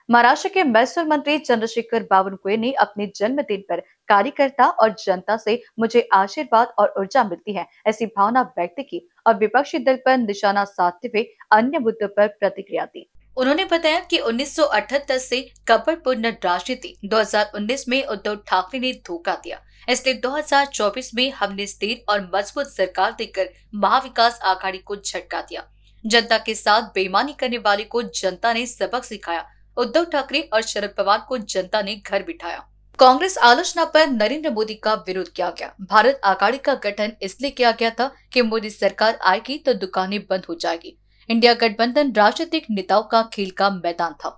महाराष्ट्र के महसूल मंत्री चंद्रशेखर बावनकुळे ने अपने जन्मदिन पर कार्यकर्ता और जनता से मुझे आशीर्वाद और ऊर्जा मिलती है ऐसी भावना व्यक्त की और विपक्षी दल पर निशाना साधते हुए अन्य मुद्दों पर प्रतिक्रिया दी। उन्होंने बताया कि 1978 से कपटपूर्ण राजनीति 2019 में उद्धव ठाकरे ने धोखा दिया, इसलिए 2024 में हमने स्थिर और मजबूत सरकार देकर महाविकास आघाड़ी को झटका दिया। जनता के साथ बेईमानी करने वाले को जनता ने सबक सिखाया। उद्धव ठाकरे और शरद पवार को जनता ने घर बिठाया। कांग्रेस आलोचना पर नरेंद्र मोदी का विरोध किया गया। भारत आघाड़ी का गठन इसलिए किया गया था कि मोदी सरकार आएगी तो दुकानें बंद हो जाएगी। इंडिया गठबंधन राजनीतिक नेताओं का खेल का मैदान था।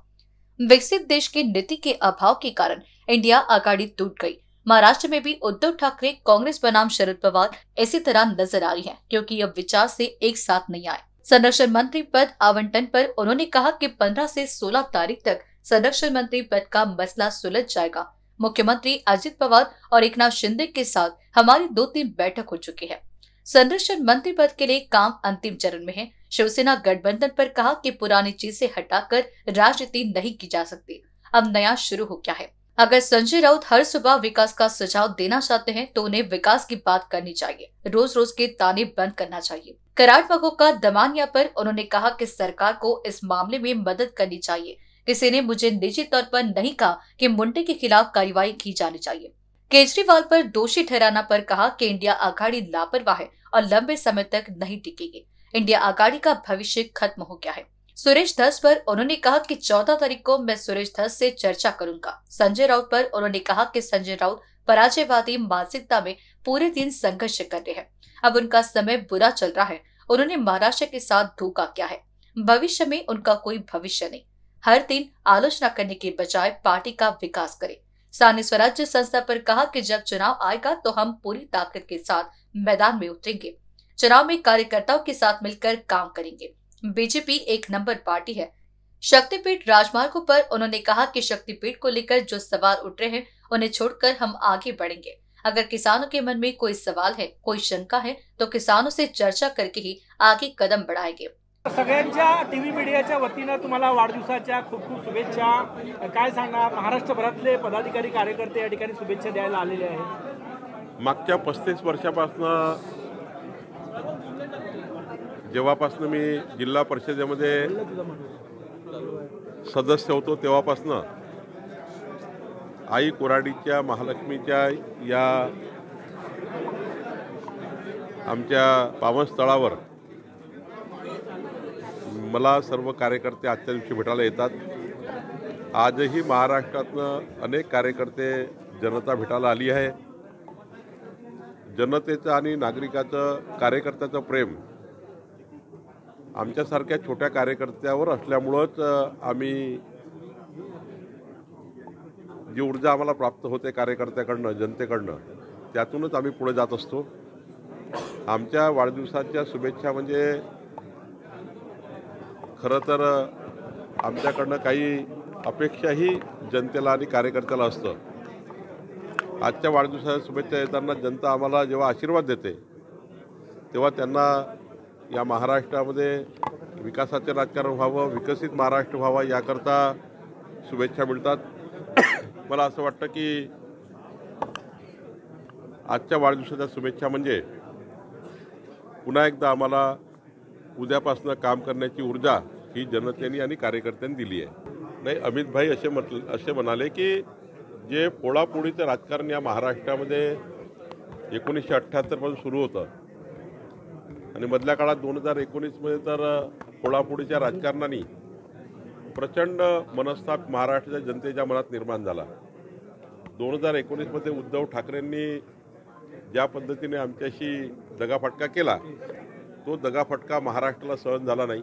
विकसित देश की नीति के अभाव के कारण इंडिया आघाड़ी टूट गई। महाराष्ट्र में भी उद्धव ठाकरे, कांग्रेस बनाम शरद पवार इसी तरह नजर आ रही है, क्योंकि यह विचार से एक साथ नहीं आए। संरक्षण मंत्री पद आवंटन पर उन्होंने कहा कि 15 से 16 तारीख तक संरक्षण मंत्री पद का मसला सुलझ जाएगा। मुख्यमंत्री अजित पवार और एकनाथ शिंदे के साथ हमारी 2-3 बैठक हो चुकी है। संरक्षण मंत्री पद के लिए काम अंतिम चरण में है। शिवसेना गठबंधन पर कहा कि पुरानी चीजें हटाकर राजनीति नहीं की जा सकती, अब नया शुरू हो गया है। अगर संजय राउत हर सुबह विकास का सुझाव देना चाहते हैं तो उन्हें विकास की बात करनी चाहिए, रोज रोज के ताने बंद करना चाहिए। कराड़ बागों का दमानिया पर उन्होंने कहा कि सरकार को इस मामले में मदद करनी चाहिए। किसी ने मुझे निजी तौर पर नहीं कहा कि मुंडे के खिलाफ कार्रवाई की जानी चाहिए। केजरीवाल पर दोषी ठहराना पर कहा कि इंडिया आघाड़ी लापरवाह है और लंबे समय तक नहीं टिकेगी। इंडिया आघाड़ी का भविष्य खत्म हो गया है। सुरेश धस पर उन्होंने कहा कि 14 तारीख को मैं सुरेश धस से चर्चा करूंगा। संजय राउत पर उन्होंने कहा कि संजय राउत पराजयवादी मानसिकता में पूरे दिन संघर्ष कर रहे हैं, अब उनका समय बुरा चल रहा है। उन्होंने महाराष्ट्र के साथ धोखा किया है, भविष्य में उनका कोई भविष्य नहीं। हर दिन आलोचना करने के बजाय पार्टी का विकास करे। स्थानीय स्वराज्य संस्था पर कहा कि जब चुनाव आएगा तो हम पूरी ताकत के साथ मैदान में उतरेंगे। चुनाव में कार्यकर्ताओं के साथ मिलकर काम करेंगे। बीजेपी एक नंबर पार्टी है। शक्तिपीठ राजमार्गों पर उन्होंने कहा कि शक्तिपीठ को लेकर जो सवाल उठ रहे हैं उन्हें छोड़कर हम आगे बढ़ेंगे। अगर किसानों के मन में कोई सवाल है, कोई शंका है तो किसानों से चर्चा करके ही आगे कदम बढ़ाएंगे। सगळ्यांच्या टीव्ही मीडियाच्या वतीनं तुम्हाला वाढदिवसाच्या खूप खूप शुभेच्छा। काय सांगणार, महाराष्ट्रभरातले पदाधिकारी कार्यकर्ते या ठिकाणी शुभेच्छा द्यायला आलेले आहेत। मागच्या 35 वर्षापासून जेव्हापासून मी जिल्हा परिषदेमध्ये सदस्य होतो तेव्हापासून आई कोराडीच्या महालक्ष्मीच्या या आमच्या पावनस्थळावर मला सर्व कार्यकर्ते आजच्या दिवशी भेटायला येतात। आजही महाराष्ट्रातनं अनेक कार्यकर्ते जनता भेटायला आली आहे। जनतेचं आणि नागरिकाचं कार्यकर्त्याचं प्रेम आमच्यासारख्या छोट्या कार्यकर्त्यावर असल्यामुळंच आम्ही जी ऊर्जा आम्हाला प्राप्त होते कार्यकर्त्याकडनं, जनतेकडनं, त्यातूनच आम्ही पुढे जात असतो। आमच्या वाढदिवसाच्या शुभेच्छा म्हणजे खरं तर आमच्याकडनं काही अपेक्षाही जनतेला आणि कार्यकर्त्याला असतं। आजच्या वाढदिवसाच्या शुभेच्छा येताना जनता आम्हाला जेव्हा आशीर्वाद देते तेव्हा त्यांना या महाराष्ट्रामध्ये विकासाचे राजकारण व्हावं, विकसित महाराष्ट्र व्हावा याकरता शुभेच्छा मिळतात। मला असं वाटतं की आजच्या वाढदिवसाच्या शुभेच्छा म्हणजे पुन्हा एकदा आम्हाला उद्यापासून काम करण्याची ऊर्जा ही जनतेने आणि कार्यकर्त्यांनी दिली आहे। नाही, अमित भाई असे म्हणाले की जे पोळापोळीचं राजकारण या महाराष्ट्रामध्ये 1978 पासून सुरू होतं आणि मधल्या काळात 2019 मध्ये तर पोळापोळीच्या राजकारणाने प्रचंड मनस्ताप महाराष्ट्राच्या जनतेच्या मनात निर्माण झाला। 2019 मध्ये उद्धव ठाकरेंनी ज्या पद्धतीने आमच्याशी दगाफटका केला तो दगाफटका महाराष्ट्राला सहन झाला नाही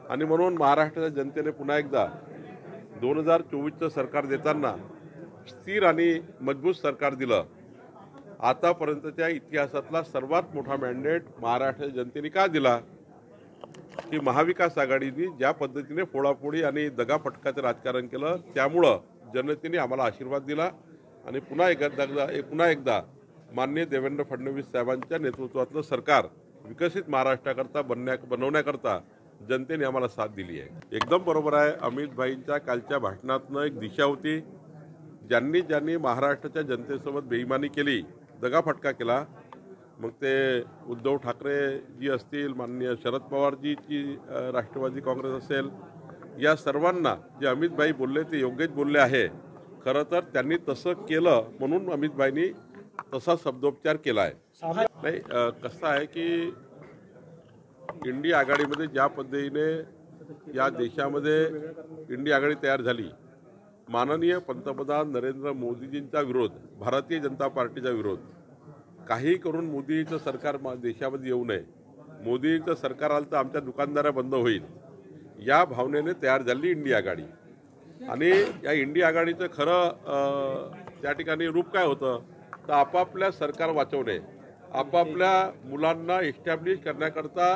आणि म्हणून महाराष्ट्राच्या जनतेने पुन्हा एकदा 2024चं सरकार देताना स्थिर आणि मजबूत सरकार दिलं। आतापर्यंतच्या इतिहासातला सर्वात मोठा मॅन्डेट महाराष्ट्राच्या जनतेने का दिला की महाविकास आघाडीने ज्या पद्धतीने फोडाफोडी आणि दगाफटकाचं राजकारण केलं त्यामुळं जनतेने आम्हाला आशीर्वाद दिला आणि पुन्हा एकदा माननीय देवेंद्र फडणवीस साहेबांच्या नेतृत्वातलं सरकार विकसित महाराष्ट्राकरता बनवण्याकरता जनतेने आम्हाला साथ दिली आहे. एकदम बरोबर आहे. अमित भाईंच्या कालच्या भाषणातनं एक दिशा होती. ज्यांनी महाराष्ट्राच्या जनतेसोबत बेईमानी केली, दगाफटका केला, मग ते उद्धव ठाकरे जी असतील, माननीय शरद पवारजीची राष्ट्रवादी काँग्रेस असेल, या सर्वांना जे अमित भाई बोलले ते योग्यच बोलले आहे. खरं तर त्यांनी तसं केलं म्हणून अमित भाईंनी तसा शब्दोपचार केला आहे. नाही, कसं आहे की इंडिया आघाडीमध्ये ज्या पद्धतीने या देशामध्ये इंडिया आघाडी तयार झाली, माननीय पंतप्रधान नरेंद्र मोदीजींचा विरोध, भारतीय जनता पार्टीचा विरोध, काही करून मोदीचं सरकार देशामध्ये येऊ नये, मोदीचं सरकार आलं तर आमच्या दुकानदाऱ्या बंद होईल, या भावनेने तयार झाली इंडिया आघाडी. आणि या इंडिया आघाडीचं खरं त्या ठिकाणी रूप काय होतं तर आपापल्या सरकार वाचवणे, आपापल्या मुलांना एस्टॅब्लिश करण्याकरता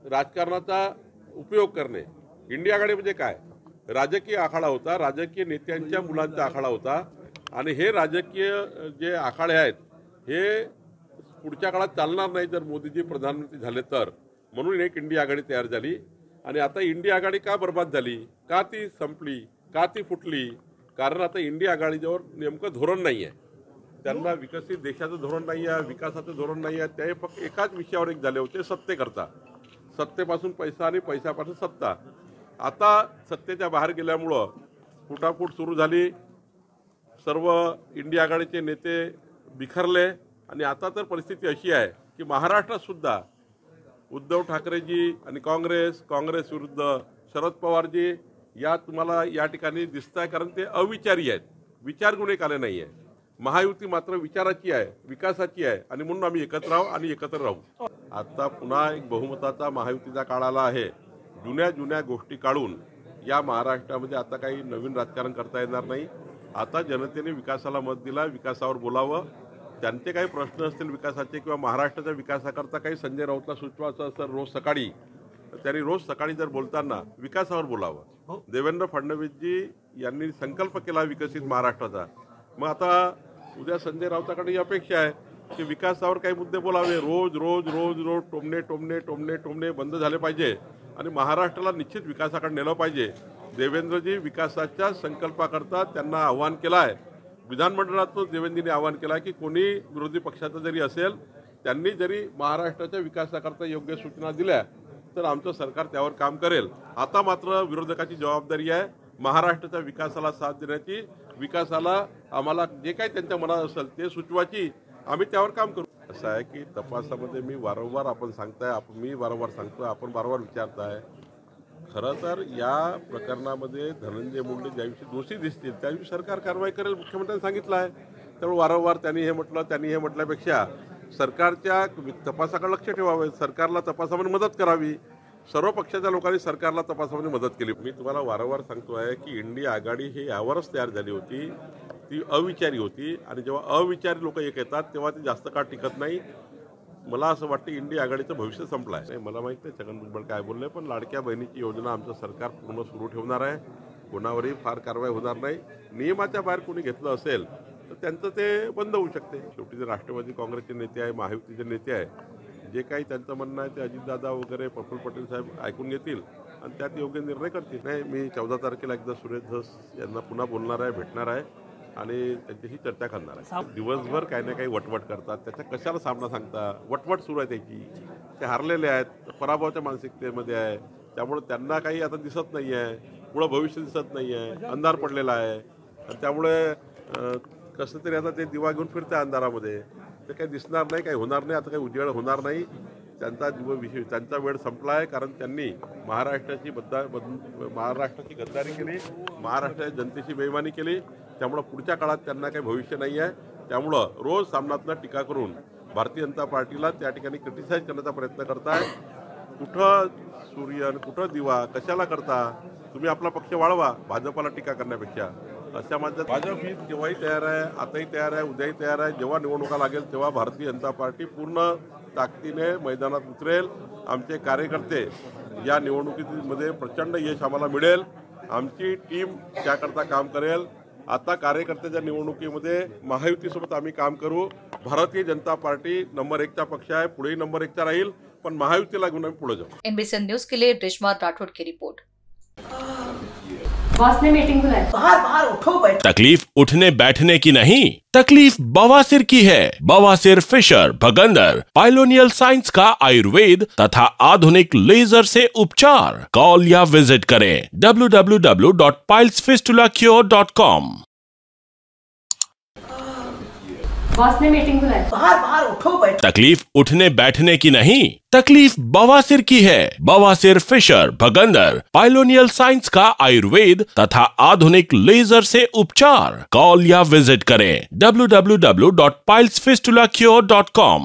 राजकारणाचा उपयोग करणे. इंडिया आघाडी म्हणजे काय? राजकीय आखाडा होता, राजकीय नेत्यांच्या मुलांचा आखाडा होता. आणि हे राजकीय जे आखाडे आहेत हे पुढच्या काळात चालणार नाही जर मोदीजी प्रधानमंत्री झाले तर. म्हणून एक इंडिया आघाडी तयार झाली. आणि आता इंडिया आघाडी का बर्बाद झाली, का ती संपली, का ती फुटली? कारण आता इंडिया आघाडीवर नेमकं धोरण नाही आहे. त्यांना विकसित देशाचं धोरण नाही आहे, विकासाचं धोरण नाही आहे. ते फक्त एकाच विषयावर एक झाले होते, सत्तेकरता. सत्तेपासून पैसा आणि पैशापासून सत्ता. आता सत्तेच्या बाहेर गेल्यामुळं फुटाफूट सुरू झाली, सर्व इंडिया आघाडीचे नेते बिखरले. आणि आता तर परिस्थिती अशी आहे की महाराष्ट्रात सुद्धा उद्धव ठाकरेजी आणि काँग्रेस विरुद्ध शरद पवारजी या तुम्हाला या ठिकाणी दिसत आहे. कारण ते अविचारी आहेत, विचार गुण एक आले नाही आहे. महायुती मात्र विचाराची आहे, विकासाची आहे. आणि म्हणून आम्ही एकत्र आहोत आणि एकत्र राहू. आता पुन्हा एक बहुमताचा महायुतीचा काळ आला आहे. जुन्या गोष्टी काढून या महाराष्ट्रामध्ये आता काही नवीन राजकारण करता येणार नाही. आता जनतेने विकासाला मत दिला, विकासावर बोलावं. त्यांचे काही प्रश्न असतील विकासाचे किंवा महाराष्ट्राच्या विकासाकरता काही संजय राऊतला सुचवायचं असेल रोज सकाळी, त्यांनी रोज सकाळी जर बोलताना विकासावर बोलावं. देवेंद्र फडणवीसजी यांनी संकल्प केला विकसित महाराष्ट्राचा. मग आता उद्या संजय राऊताकडे ही अपेक्षा आहे की विकासावर काही मुद्दे बोलावे. रोज टोमणे बंद झाले पाहिजे आणि महाराष्ट्राला निश्चित विकासाकडे नेलं पाहिजे. देवेंद्रजी विकासाच्या संकल्पाकरता त्यांना आव्हान केलं आहे. विधानमंडळातून देवेंद्रजींनी आवाहन केलं की कोणी विरोधी पक्षाचा जरी असेल, त्यांनी जरी महाराष्ट्राच्या विकासाकरता योग्य सूचना दिल्या तर आमचं सरकार त्यावर काम करेल. आता मात्र विरोधकाची जबाबदारी आहे महाराष्ट्राच्या विकासाला साथ देण्याची, विकासाला आम्हाला जे काही त्यांच्या मनात असेल ते सुचवायची, आम्ही त्यावर काम करू. असं आहे की तपासामध्ये मी वारंवार आपण सांगतोय, आपण वारंवार विचारताय. खरं तर या प्रकरणामध्ये धनंजय मुंडे ज्याविषयी दोषी दिसतील त्याविषयी सरकार कारवाई करेल, मुख्यमंत्र्यांनी सांगितलं आहे. त्यामुळे वारंवार त्यांनी हे म्हटल्यापेक्षा सरकारच्या तपासाकडे लक्ष ठेवावे, सरकारला तपासामध्ये मदत करावी. सर्व पक्षाच्या लोकांनी सरकारला तपासामध्ये मदत केली. मी तुम्हाला वारंवार सांगतोय की इंडिया आघाडी ही यावरच तयार झाली होती, ती अविचारी होती. आणि जेव्हा अविचारी लोक एक येतात तेव्हा ती जास्त काळ टिकत नाही. मला असं वाटतं इंडिया आघाडीचं भविष्य संपलं आहे. मला माहीत नाही छगन भुजबळ काय बोलले, पण लाडक्या बहिणीची योजना आमचं सरकार पूर्ण सुरू ठेवणार आहे. कोणावरही फार कारवाई होणार नाही. नियमाच्या बाहेर कोणी घेतलं असेल तर त्यांचं ते बंद होऊ शकते. शेवटी जे राष्ट्रवादी काँग्रेसचे नेते आहे, महायुतीचे नेते आहे, जे काही त्यांचं म्हणणं आहे ते अजितदादा वगैरे प्रफुल्ल पटेल साहेब ऐकून घेतील आणि त्यात योग्य निर्णय करतील. नाही, मी 14 तारखेला एकदा सुरेश धस यांना पुन्हा बोलणार आहे, भेटणार आहे आणि त्यांच्याशी चर्चा करणार आहे. दिवसभर काही ना काही वटवट करतात, त्याचा कशाला सामना सांगता? वटवट सुरू आहे त्याची. ते हारलेले आहेत, पराभवाच्या मानसिकतेमध्ये आहे. त्यामुळे त्यांना काही आता दिसत नाही आहे, पुढं भविष्य दिसत नाही आहे, अंधार पडलेला आहे. आणि त्यामुळे कसं तरी आता ते दिवा घेऊन फिरते अंधारामध्ये. ते काही दिसणार नाही, काही होणार नाही, आता काही उजेड होणार नाही. त्यांचा वेळ संपला आहे. कारण त्यांनी महाराष्ट्राची गद्दारी केली, महाराष्ट्राच्या जनतेची बेईमानी केली. त्यामुळं पुढच्या काळात त्यांना काही भविष्य नाही आहे. त्यामुळं रोज सामनातनं टीका करून भारतीय जनता पार्टीला त्या ठिकाणी क्रिटिसाइज करण्याचा प्रयत्न करताय. कुठं सूर्य आणि कुठं दिवा कशाला करता? तुम्ही आपला पक्ष वाढवा भाजपाला टीका करण्यापेक्षा. अशा माझ्या भाजप ही केव्हाही तयार आहे, आताही तयार आहे, उद्याही तयार आहे. जेव्हा निवडणुका लागेल तेव्हा भारतीय जनता पार्टी पूर्ण ताकदीने मैदानात उतरेल. आमचे कार्यकर्ते या निवडणुकीमध्ये प्रचंड यश आम्हाला मिळेल. आमची टीम त्याकरता काम करेल. आता कार्यकर्त्याच्या निवडणुकीमध्ये महायुतीसोबत आम्ही काम करू. भारतीय जनता पार्टी नंबर 1चा पक्ष आहे, पुढेही नंबर 1चा राहील. पण महायुतीला घेऊन आम्ही पुढे जाऊ. NBC न्यूज के लिए रेशमा राठौड़ की रिपोर्ट. बॉस ने मीटिंग बुलाई. बाहर उठो बैठो. तकलीफ उठने बैठने की नहीं, तकलीफ बवासीर की है. बवासीर, फिशर, भगंदर, पाइलोनियल साइंस का आयुर्वेद तथा आधुनिक लेजर से उपचार. कॉल या विजिट करें www.pilesfistulacure.com. बॉस ने मीटिंग बुलाई. बाहर उठो बैठो. तकलीफ उठने बैठने की नहीं, तकलीफ बवासीर की है. बवासीर, फिशर, भगंदर, पाइलोनियल साइंस का आयुर्वेद तथा आधुनिक लेजर से उपचार. कॉल या विजिट करें www.pilesfistulacure.com.